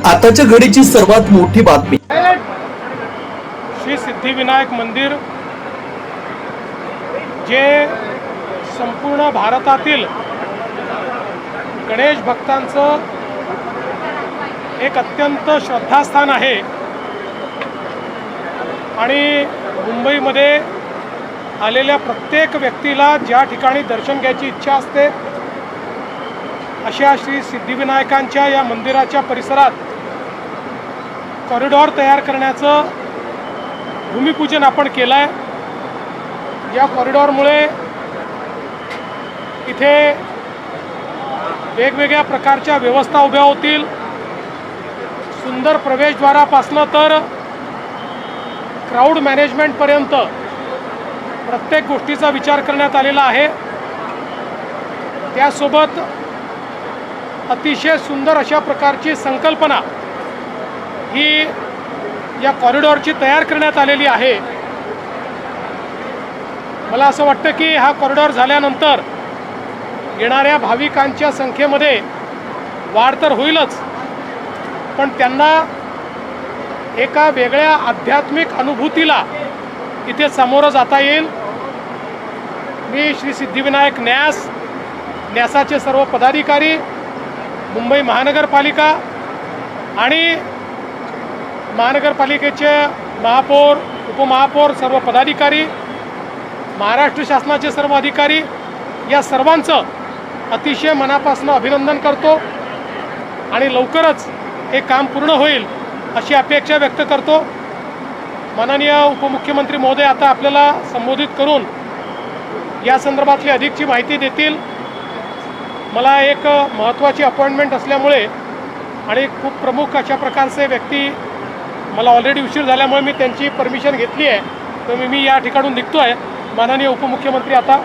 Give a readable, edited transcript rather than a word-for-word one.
आताच्या घडीची सर्वात मोठी बातमी। श्री सिद्धिविनायक मंदिर जे संपूर्ण भारतातील गणेश भक्तांचं एक अत्यंत श्रद्धास्थान आहे आणि मुंबईमध्ये आलेल्या प्रत्येक व्यक्तीला ज्या ठिकाणी दर्शन घ्यायची इच्छा असते अशा श्री सिद्धिविनायकांच्या या मंदिराच्या परिसरात कॉरिडॉर तयार करण्याचं भूमिपूजन आपण केलं आहे। या कॉरिडॉरमुळे इथे वेगवेगळ्या प्रकारच्या व्यवस्था उभ्या होतील। सुंदर प्रवेशद्वारापासनं तर क्राऊड मॅनेजमेंटपर्यंत प्रत्येक गोष्टीचा विचार करण्यात आलेला आहे। त्यासोबत अतिशय सुंदर अशा प्रकारची संकल्पना ही या कॉरिडॉरची तयार करण्यात आलेली आहे। मला असं वाटतं की हा कॉरिडॉर झाल्यानंतर येणाऱ्या भाविकांच्या संख्येमध्ये वाढ तर होईलच, पण त्यांना एका वेगळ्या आध्यात्मिक अनुभूतीला इथे सामोरं जाता येईल। मी श्री सिद्धिविनायक न्यासाचे सर्व पदाधिकारी, मुंबई महानगरपालिका आणि महानगरपालिकेचे महापौर, उपमहापौर, सर्व पदाधिकारी, महाराष्ट्र शासनाचे सर्व अधिकारी या सर्वांचं अतिशय मनापासून अभिनंदन करतो आणि लवकरच हे काम पूर्ण होईल अशी अपेक्षा व्यक्त करतो। माननीय उपमुख्यमंत्री महोदय आता आपल्याला संबोधित करून या संदर्भातली अधिकची माहिती देतील। मला एक महत्त्वाची अपॉइंटमेंट असल्यामुळे आणि खूप प्रमुख अशा प्रकारचे व्यक्ती, मला ऑलरेडी उशीर झाल्यामुळे मी त्यांची परमिशन घेतली आहे, तर मी या ठिकाणून निघतो आहे। माननीय उपमुख्यमंत्री आता